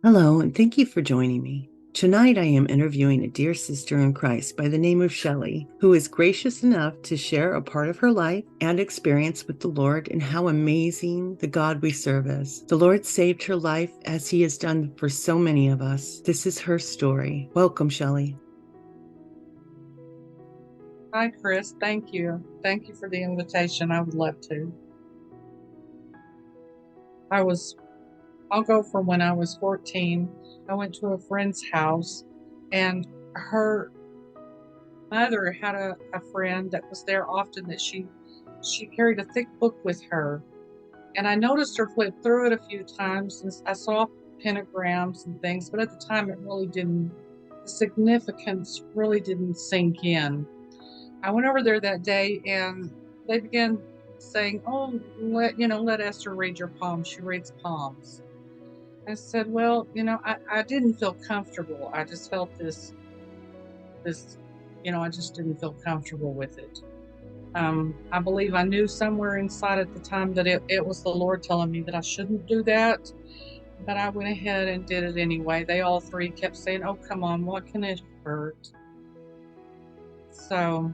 Hello, and thank you for joining me. Tonight, I am interviewing a dear sister in Christ by the name of Shelley, who is gracious enough to share a part of her life and experience with the Lord and how amazing the God we serve is. The Lord saved her life as He has done for so many of us. This is her story. Welcome, Shelley. Hi, Chris. Thank you. Thank you for the invitation. I would love to. I was, I'll go from when I was 14. I went to a friend's house, and her mother had a friend that was there often that she carried a thick book with her. And I noticed her flip through it a few times, and I saw pentagrams and things, but at the time the significance really didn't sink in. I went over there that day and they began saying, "Oh, let Esther read your palms. She reads palms." I said, "Well, I didn't feel comfortable. I just felt this, I just didn't feel comfortable with it." I believe I knew somewhere inside at the time that it was the Lord telling me that I shouldn't do that, but I went ahead and did it anyway. They all three kept saying, "Oh, come on, what can it hurt?" So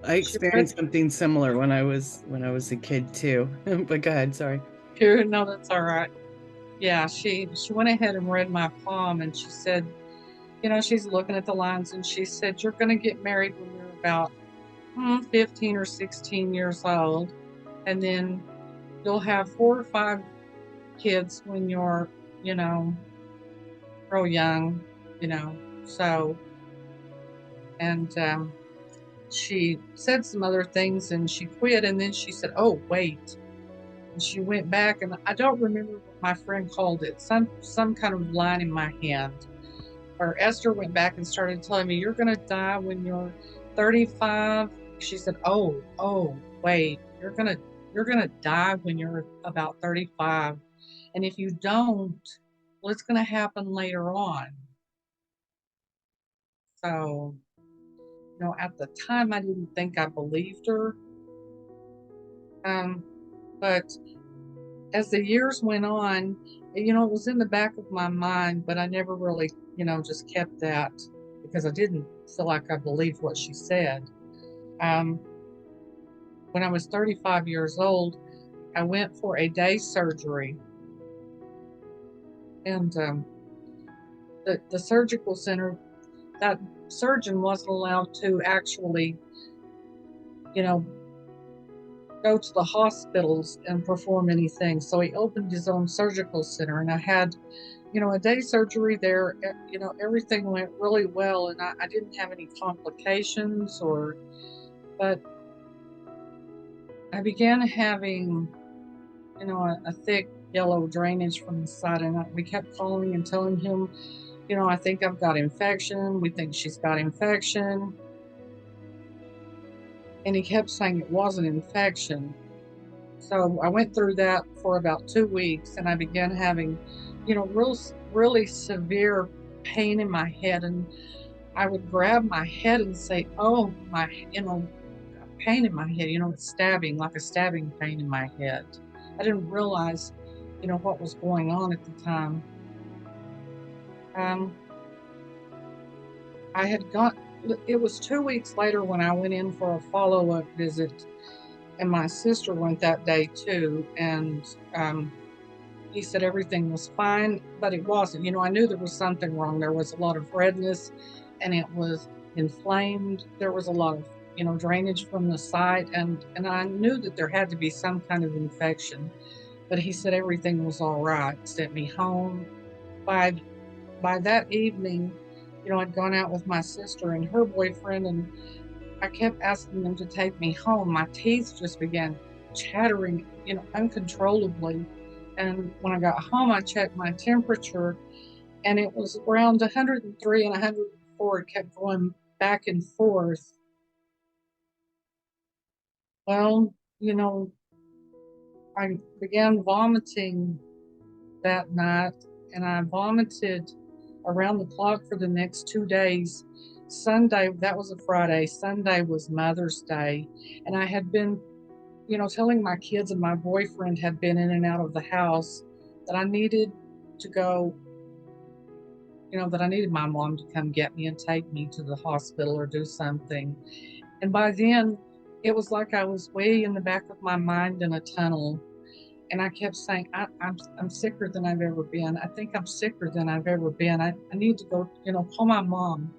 I she read. experienced something similar when I was a kid too. But go ahead, sorry. Here, no, that's all right. Yeah, she went ahead and read my palm, and she said, she's looking at the lines, and she said, "You're going to get married when you're about 15 or 16 years old, and then you'll have 4 or 5 kids when you're, you know, real young, you know." So, and she said some other things, and she quit, and then she said, "Oh, wait." And she went back, and I don't remember what my friend called it, some kind of line in my hand. Or Esther went back and started telling me, "You're going to die when you're 35." She said, "Oh, wait, you're going to die when you're about 35. And if you don't, well, it's going to happen later on." So, at the time, I didn't think I believed her. But as the years went on, it was in the back of my mind, but I never really, just kept that because I didn't feel like I believed what she said. Um, when I was 35 years old, I went for a day surgery, and the surgical center, that surgeon wasn't allowed to actually, you know, go to the hospitals and perform anything. So he opened his own surgical center, and I had, a day surgery there. Everything went really well, and I didn't have any complications but I began having, a thick yellow drainage from the side, and we kept calling and telling him, "I think I've got infection. We think she's got infection." And he kept saying it wasn't infection. So I went through that for about 2 weeks, and I began having, really severe pain in my head. And I would grab my head and say, "Oh, my, pain in my head, it's stabbing, like a stabbing pain in my head." I didn't realize, what was going on at the time. Um, I had got, it was 2 weeks later when I went in for a follow up visit, and my sister went that day too. And he said everything was fine, but it wasn't. I knew there was something wrong. There was a lot of redness, and it was inflamed. There was a lot of, drainage from the site, and I knew that there had to be some kind of infection. But he said everything was all right. Sent me home. By by that evening, I'd gone out with my sister and her boyfriend, and I kept asking them to take me home. My teeth just began chattering, uncontrollably. And when I got home, I checked my temperature, and it was around 103 and 104. It kept going back and forth. Well, I began vomiting that night, and I vomited around the clock for the next 2 days. Sunday, that was a Friday. Sunday was Mother's Day. And I had been, telling my kids, and my boyfriend had been in and out of the house, that I needed to go, that I needed my mom to come get me and take me to the hospital or do something. And by then, it was like I was way in the back of my mind in a tunnel. And I kept saying, I'm sicker than I've ever been. I think I'm sicker than I've ever been. I need to go, call my mom.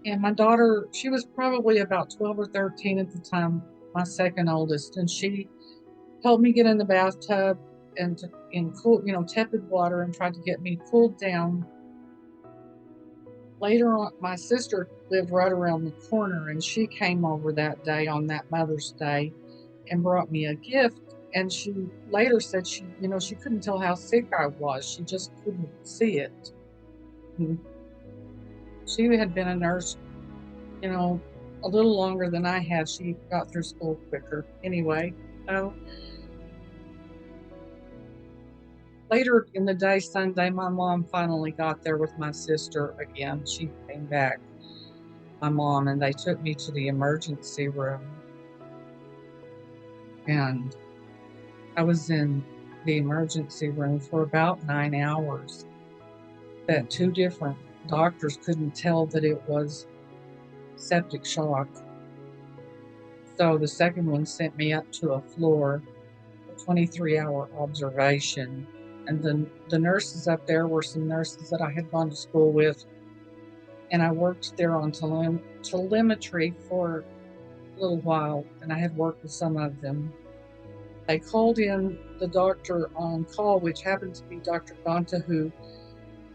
And my daughter, she was probably about 12 or 13 at the time, my second oldest. And she helped me get in the bathtub and in cool, tepid water, and tried to get me cooled down. Later on, my sister lived right around the corner, and she came over that day, on that Mother's Day, and brought me a gift. And she later said she couldn't tell how sick I was. She just couldn't see it. And she had been a nurse, a little longer than I had. She got through school quicker. Anyway, later in the day, Sunday, my mom finally got there with my sister again. She came back, my mom, and they took me to the emergency room. And I was in the emergency room for about 9 hours. That 2 different doctors couldn't tell that it was septic shock. So the second one sent me up to a floor, a 23-hour observation. And the nurses up there were some nurses that I had gone to school with. And I worked there on telemetry for a little while, and I had worked with some of them. They called in the doctor on call, which happened to be Dr. Gonta, who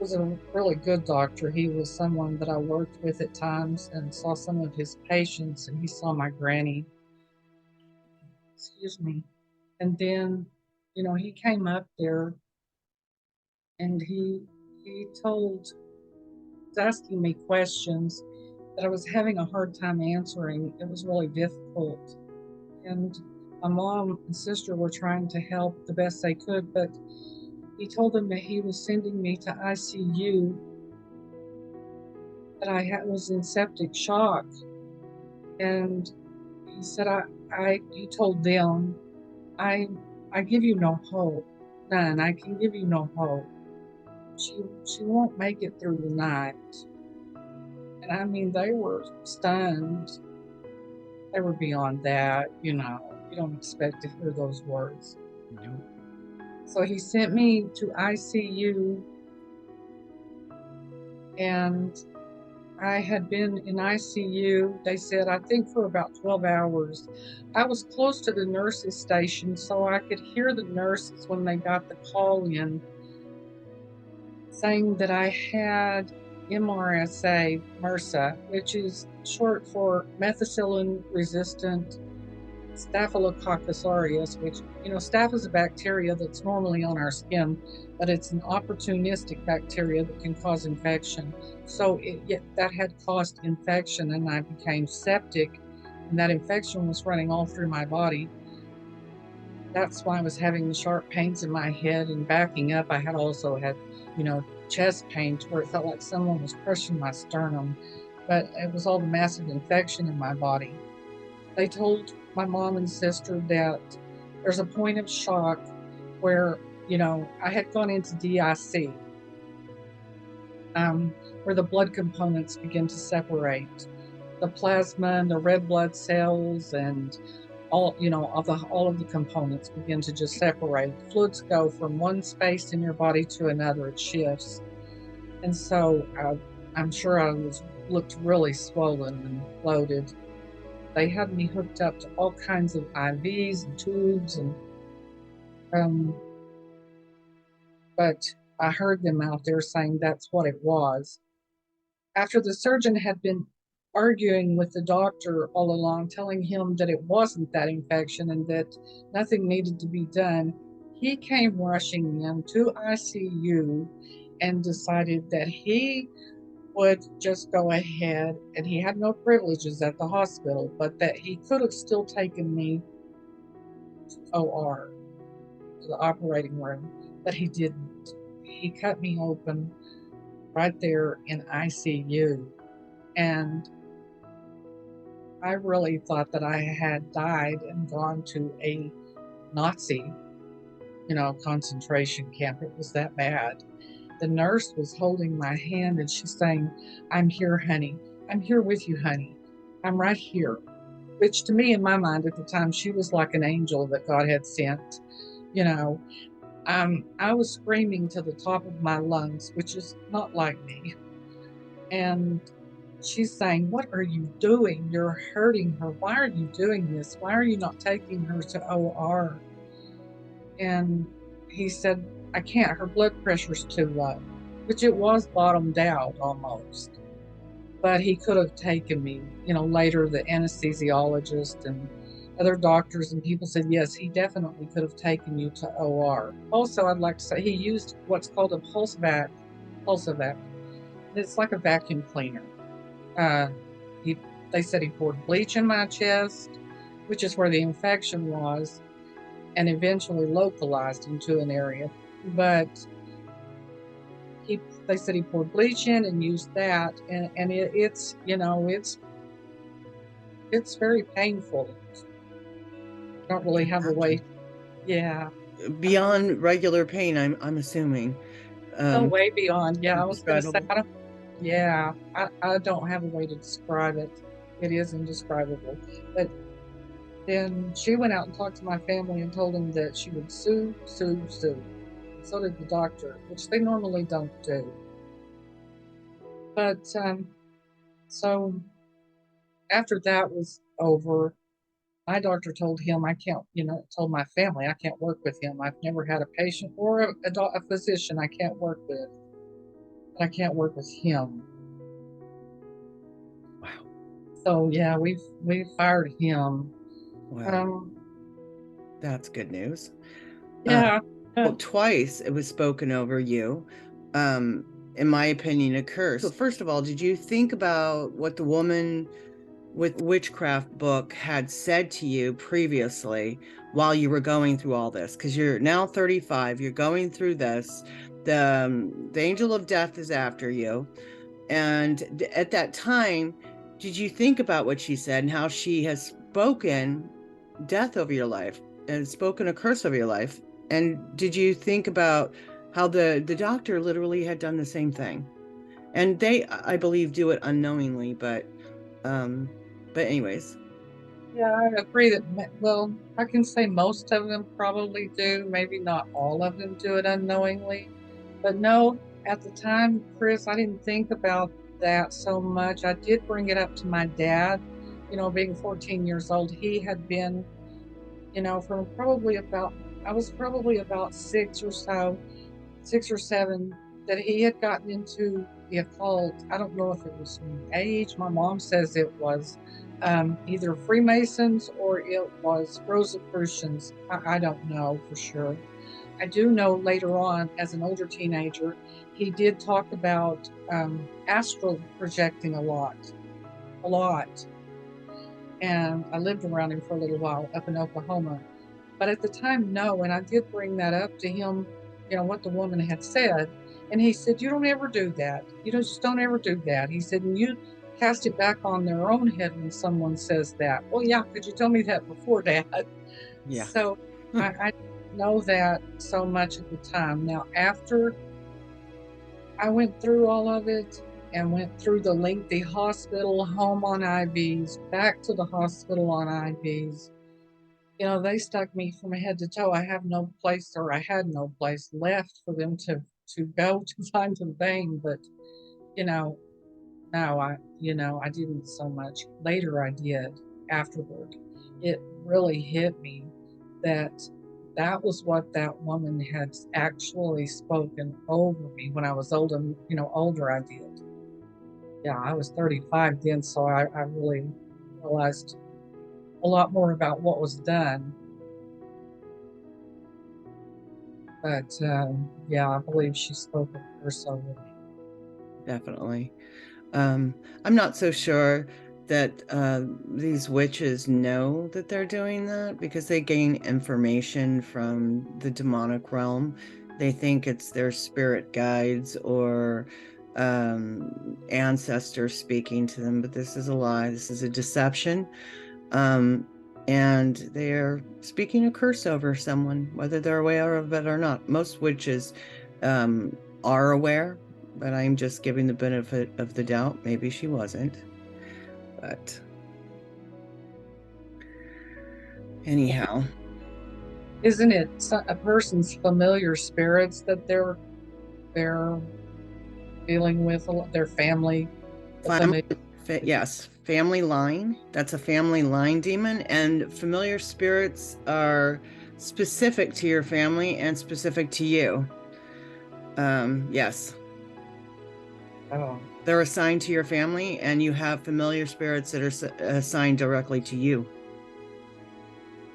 was a really good doctor. He was someone that I worked with at times and saw some of his patients, and he saw my granny. Excuse me. And then, he came up there, and he was asking me questions that I was having a hard time answering. It was really difficult. And my mom and sister were trying to help the best they could, but he told them that he was sending me to ICU, that I was in septic shock. And he said, he told them, I give you no hope. None. I can give you no hope. She won't make it through the night. And I mean, they were stunned. They were beyond that, You don't expect to hear those words. Nope. So he sent me to ICU, and I had been in ICU, they said, I think for about 12 hours. I was close to the nurses' station, so I could hear the nurses when they got the call in saying that I had MRSA, which is short for methicillin-resistant Staphylococcus aureus, which, staph is a bacteria that's normally on our skin, but it's an opportunistic bacteria that can cause infection. So that had caused infection, and I became septic, and that infection was running all through my body. That's why I was having the sharp pains in my head and backing up. I had also had, chest pains where it felt like someone was crushing my sternum, but it was all the massive infection in my body. They told my mom and sister that there's a point of shock where, I had gone into DIC, where the blood components begin to separate. The plasma and the red blood cells and all of the components begin to just separate. Fluids go from one space in your body to another. It shifts. And so I'm sure I looked really swollen and bloated. They had me hooked up to all kinds of IVs and tubes, and but I heard them out there saying that's what it was. After the surgeon had been arguing with the doctor all along, telling him that it wasn't that infection and that nothing needed to be done, he came rushing in to ICU and decided that he would just go ahead, and he had no privileges at the hospital, but that he could have still taken me to OR, to the operating room, but he didn't. He cut me open right there in ICU, and I really thought that I had died and gone to a Nazi concentration camp. It was that bad. The nurse was holding my hand and she's saying, "I'm here, honey. I'm here with you, honey. I'm right here." Which to me, in my mind at the time, she was like an angel that God had sent. You know, I was screaming to the top of my lungs, which is not like me. And she's saying, "What are you doing? You're hurting her. Why are you doing this? Why are you not taking her to OR?" And he said, "I can't. Her blood pressure's too low," which it was bottomed out almost. But he could have taken me. Later the anesthesiologist and other doctors and people said, yes, he definitely could have taken you to OR. Also, I'd like to say he used what's called a pulse vac. It's like a vacuum cleaner. Uh, he, they said he poured bleach in my chest, which is where the infection was, and eventually localized into an area. But they said he poured bleach in and used that, and it's very painful. I don't really have a way. Yeah, Beyond regular pain, I'm assuming. way beyond. Yeah, I was going to say, Indescribable. I don't have a way to describe it. It is indescribable. But then she went out and talked to my family and told them that she would sue, sue, sue. So did the doctor, which they normally don't do. But so after that was over, my doctor told him I can't, told my family I can't work with him. I've never had a patient or a physician I can't work with. But I can't work with him. Wow. So yeah, we've fired him. Wow. Um, That's good news. yeah. Well, twice it was spoken over you. In my opinion, a curse. So first of all, did you think about what the woman with witchcraft book had said to you previously while you were going through all this? Because you're now 35, you're going through this. The angel of death is after you. And at that time, did you think about what she said and how she has spoken death over your life and spoken a curse over your life? And did you think about how the doctor literally had done the same thing? And they, I believe, do it unknowingly, but anyways. Yeah, I agree that, well, I can say most of them probably do. Maybe not all of them do it unknowingly. But no, at the time, Chris, I didn't think about that so much. I did bring it up to my dad, being 14 years old. He had been, from I was probably about six or seven, that he had gotten into the occult. I don't know if it was New Age. My mom says it was either Freemasons or it was Rosicrucians. I don't know for sure. I do know later on, as an older teenager, he did talk about astral projecting a lot, a lot. And I lived around him for a little while up in Oklahoma. But at the time, no. And I did bring that up to him, what the woman had said. And he said, "You don't ever do that. Just don't ever do that." He said, "And you cast it back on their own head when someone says that." Well, yeah, could you tell me that before, Dad? Yeah. So I didn't know that so much at the time. Now, after I went through all of it and went through the lengthy hospital, home on IVs, back to the hospital on IVs, they stuck me from head to toe. I have no place, or I had no place left for them to go to find a vein. But you know, no, I didn't so much. Later, I did. Afterward, it really hit me that that was what that woman had actually spoken over me when I was older. Older I did. Yeah, I was 35 then, so I really realized a lot more about what was done. But yeah, I believe she spoke a curse over me. Definitely. I'm not so sure that these witches know that they're doing that because they gain information from the demonic realm. They think it's their spirit guides or ancestors speaking to them, but this is a lie. This is a deception. and they're speaking a curse over someone, whether they're aware of it or not. Most witches are aware, but I'm just giving the benefit of the doubt. Maybe she wasn't. But anyhow. Isn't it a person's familiar spirits that they're dealing with, their family? Family, yes, family line. That's a family line demon, and familiar spirits are specific to your family and specific to you. Yes. Oh. They're assigned to your family, and you have familiar spirits that are assigned directly to you.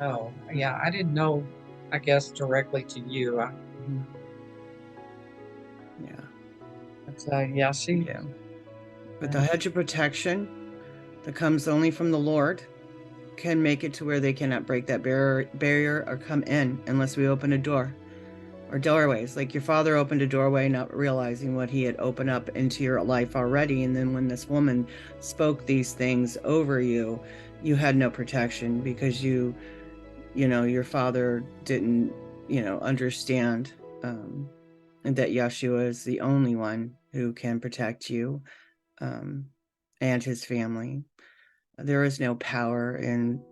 Oh, yeah, I didn't know, I guess, directly to you. Yeah. But yeah, Yeah. But the hedge of protection that comes only from the Lord can make it to where they cannot break that barrier or come in unless we open a door or doorways. Like your father opened a doorway, not realizing what he had opened up into your life already. And then when this woman spoke these things over you, you had no protection because you know, your father didn't, understand and that Yeshua is the only one who can protect you and his family. There is no power in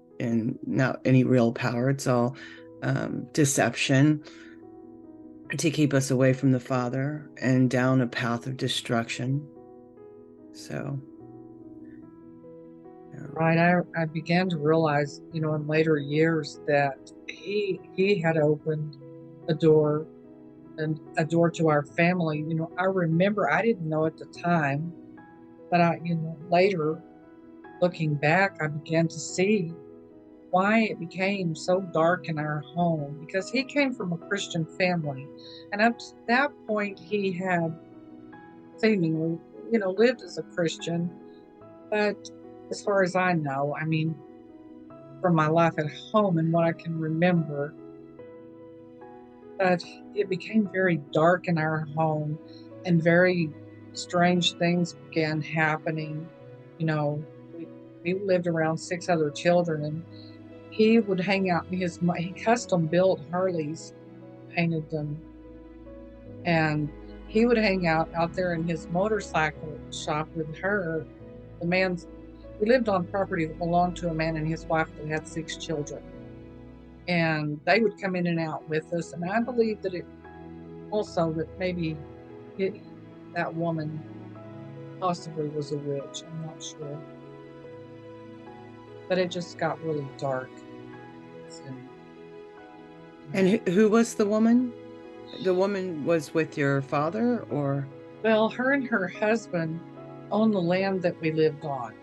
not any real power. It's all deception to keep us away from the Father and down a path of destruction. So, yeah. right, I began to realize, in later years that he had opened a door and a door to our family. I remember I didn't know at the time, but later looking back, I began to see why it became so dark in our home, because he came from a Christian family, and up to that point he had seemingly lived as a Christian. But as far as I know, I mean, from my life at home and what I can remember, but it became very dark in our home, and very strange things began happening. you know we lived around 6 other children, and he would hang out in he custom built Harleys, painted them, and he would hang out there in his motorcycle shop with her. The man's We lived on property that belonged to a man and his wife that had 6 children, and they would come in and out with us. And I believe that it also that maybe it, that woman possibly was a witch. I'm not sure, but it just got really dark. And who was the woman? The woman was with your father, or? Well, her and her husband owned the land that we lived on.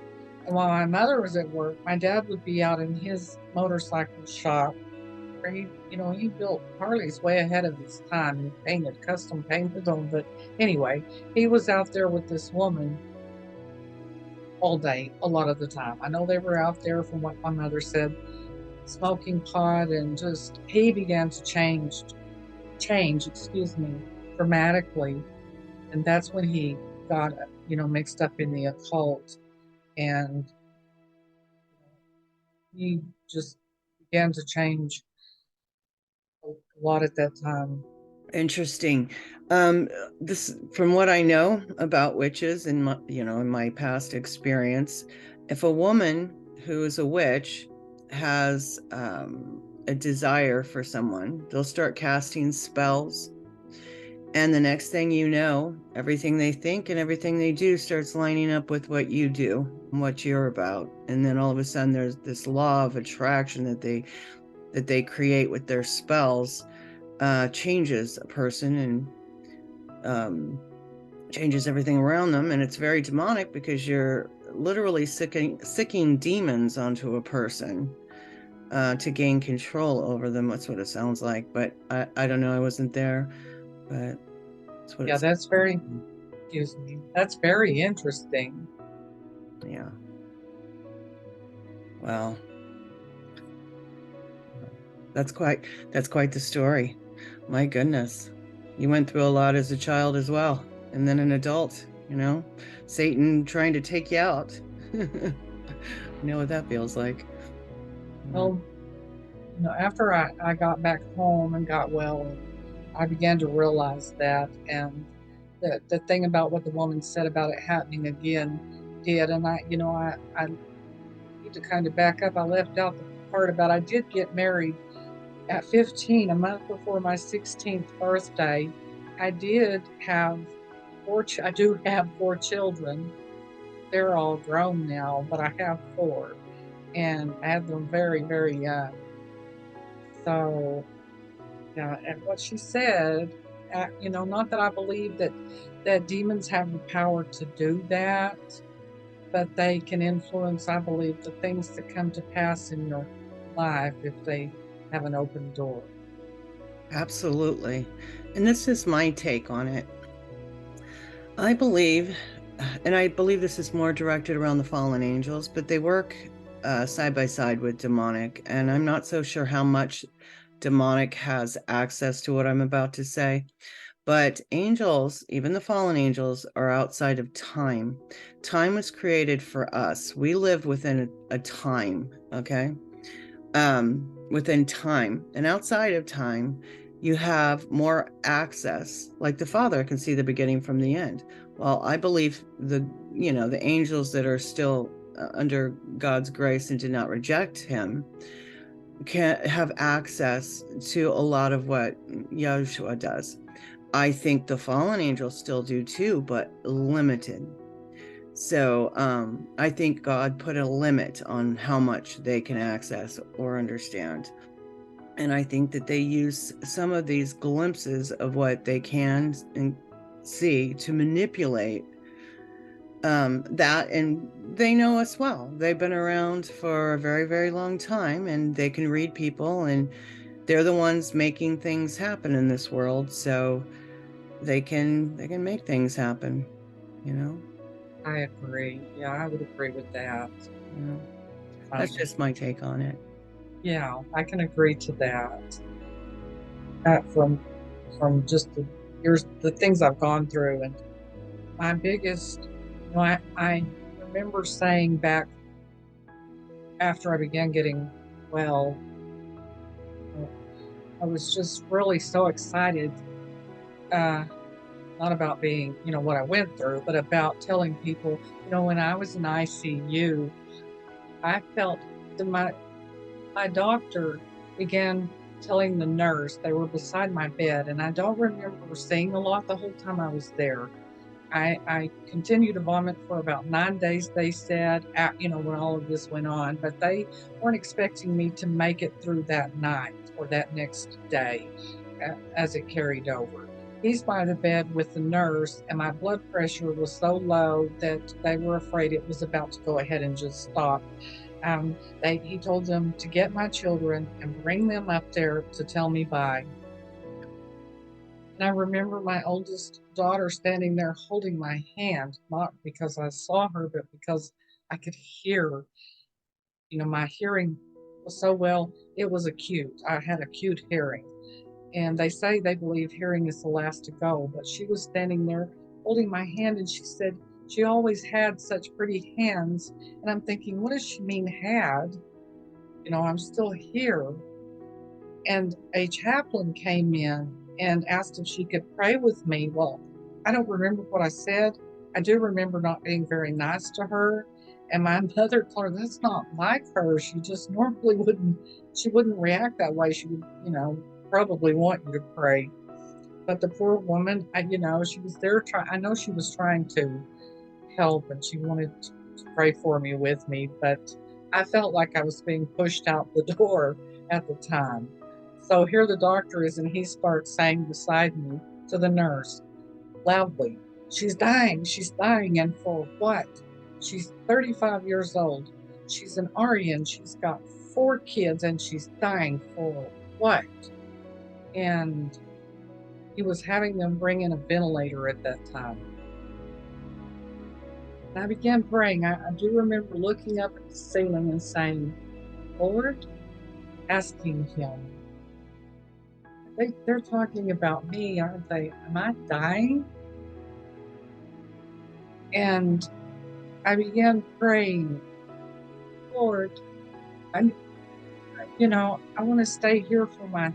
And while my mother was at work, my dad would be out in his motorcycle shop where he built Harleys way ahead of his time. He custom painted them. But anyway, he was out there with this woman all day, a lot of the time. I know they were out there, from what my mother said, smoking pot, and just he began to change, dramatically. And that's when he got mixed up in the occult, and he just began to change a lot at that time. Interesting. This, from what I know about witches in my past experience, if a woman who is a witch has a desire for someone, they'll start casting spells. And the next thing you know, everything they think and everything they do starts lining up with what you do and what you're about. And then all of a sudden there's this law of attraction that they create with their spells, changes a person and changes everything around them. And it's very demonic because you're literally sicking demons onto a person to gain control over them. That's what it sounds like. But I don't know. I wasn't there. But that's what that's very, excuse me, that's very interesting. Yeah. Well, that's quite the story. My goodness. You went through a lot as a child as well, and then an adult, Satan trying to take you out. You know what that feels like. Yeah. Well, after I got back home and got well, I began to realize that, and the thing about what the woman said about it happening again did, and I need to kind of back up. I left out the part about I did get married at 15, a month before my 16th birthday. I did have I do have 4 children. They're all grown now, but I have 4, and I had them very, very young. So, yeah, and what she said, not that I believe that demons have the power to do that, but they can influence, I believe, the things that come to pass in your life if they have an open door. Absolutely. And this is my take on it. I believe, and I believe this is more directed around the fallen angels, but they work side by side with demonic. And I'm not so sure how much demonic has access to what I'm about to say. But angels, even the fallen angels, are outside of time. Time was created for us. We live within a time, okay? Within time. And outside of time, you have more access. Like the Father can see the beginning from the end. Well, I believe the angels that are still under God's grace and did not reject him can have access to a lot of what Yahshua does. I think the fallen angels still do too, but limited. So I think God put a limit on how much they can access or understand. And I think that they use some of these glimpses of what they can and see to manipulate that. And they know us well. They've been around for a very, very long time, and they can read people, and they're the ones making things happen in this world. So they can make things happen, you know. I agree. Yeah, I would agree with that. You know, that's Um, just my take on it. yeah, I can agree to that. From just the things I've gone through, and my biggest, I remember saying back after I began getting well, I was just really so excited. Uh, Not about being, what I went through, but about telling people, when I was in ICU, I felt that my doctor began telling the nurse, they were beside my bed, and I don't remember seeing a lot the whole time I was there. I continued to vomit for about 9 days, they said, when all of this went on, but they weren't expecting me to make it through that night or that next day as it carried over. He's by the bed with the nurse, and my blood pressure was so low that they were afraid it was about to go ahead and just stop. He told them to get my children and bring them up there to tell me bye. And I remember my oldest daughter standing there holding my hand, not because I saw her, but because I could hear. My hearing was so well, it was acute. I had acute hearing. And they say they believe hearing is the last to go. But she was standing there holding my hand, and she said she always had such pretty hands. And I'm thinking, what does she mean, had? I'm still here. And a chaplain came in and asked if she could pray with me. Well, I don't remember what I said. I do remember not being very nice to her. And my mother told her that's not like her. She just normally wouldn't. She wouldn't react that way. She would, probably want you to pray. But the poor woman, she was there. I know she was trying to help, and she wanted to pray for me with me. But I felt like I was being pushed out the door at the time. So here the doctor is, and he starts saying beside me to the nurse loudly, she's dying, she's dying. And for what? She's 35 years old. She's an RN. She's got 4 kids, and she's dying for what? And he was having them bring in a ventilator at that time. And I began praying. I do remember looking up at the ceiling and saying, Lord, asking him, they're talking about me, aren't they? Am I dying? And I began praying, Lord, I I want to stay here for my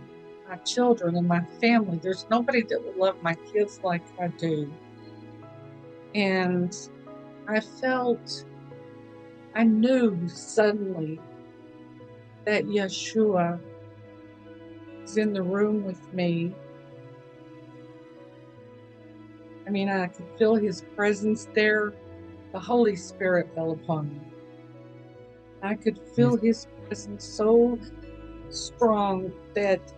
children and my family. There's nobody that will love my kids like I do. And I knew suddenly that Yeshua was in the room with me. I mean, I could feel his presence there. The Holy Spirit fell upon me. I could feel his presence so strong that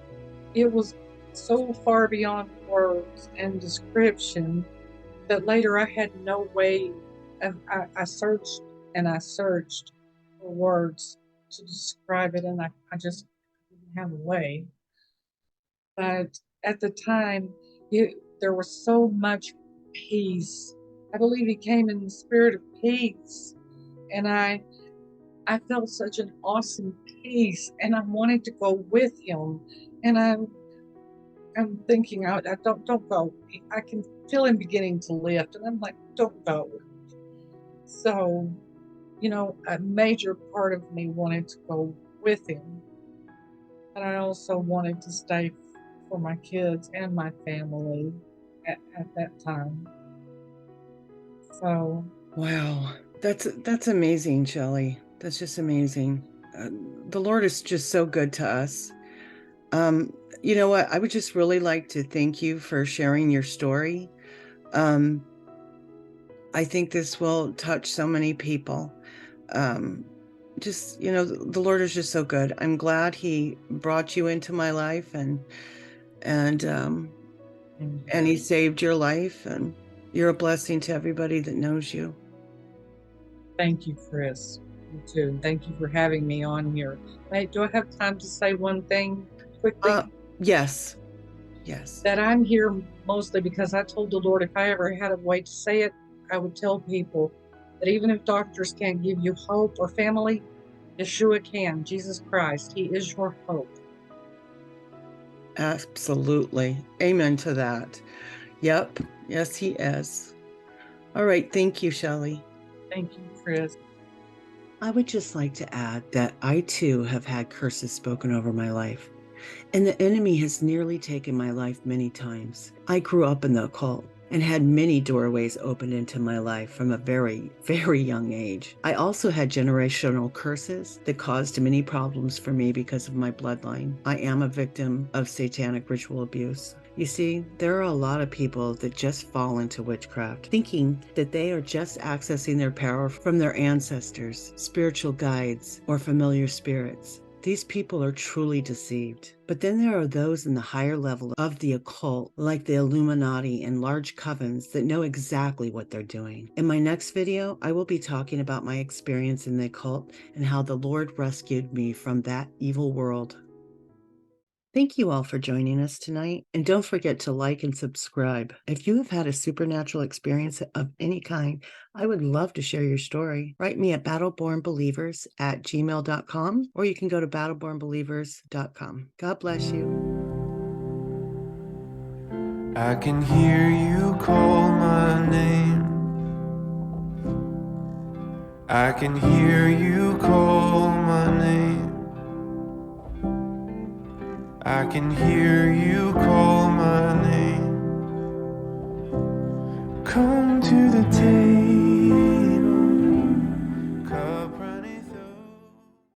it was so far beyond words and description that later I had no way I searched and I searched for words to describe it, and I just didn't have a way. But at the time, there was so much peace. I believe he came in the spirit of peace, and I felt such an awesome peace, and I wanted to go with him. And I'm thinking, I don't go. I can feel him beginning to lift, and I'm like, don't go. So, a major part of me wanted to go with him, but I also wanted to stay for my kids and my family at that time. So, Wow, that's amazing, Shelley. That's just amazing. The Lord is just so good to us. You know what? I would just really like to thank you for sharing your story. Um, I think this will touch so many people. Um, the Lord is just so good. I'm glad He brought you into my life and and He saved your life, and you're a blessing to everybody that knows you. thank you, Chris. You too. Thank you for having me on here. Wait, do I have time to say one thing quickly? Yes. Yes. That I'm here mostly because I told the Lord if I ever had a way to say it, I would tell people that even if doctors can't give you hope or family, Yeshua can. Jesus Christ, He is your hope. Absolutely. Amen to that. Yep. Yes, He is. All right. Thank you, Shelley. Thank you, Chris. I would just like to add that I too have had curses spoken over my life, and the enemy has nearly taken my life many times. I grew up in the occult and had many doorways opened into my life from a very, very young age. I also had generational curses that caused many problems for me because of my bloodline. I am a victim of satanic ritual abuse. You see, there are a lot of people that just fall into witchcraft, thinking that they are just accessing their power from their ancestors, spiritual guides, or familiar spirits. These people are truly deceived. But then there are those in the higher level of the occult, like the Illuminati and large covens, that know exactly what they're doing. In my next video, I will be talking about my experience in the occult and how the Lord rescued me from that evil world. Thank you all for joining us tonight, and don't forget to like and subscribe. If you have had a supernatural experience of any kind, I would love to share your story. Write me at battlebornbelievers@gmail.com, or you can go to battlebornbelievers.com. God bless you. I can hear you call my name. I can hear you call my name. I can hear you call my name. Come to the table.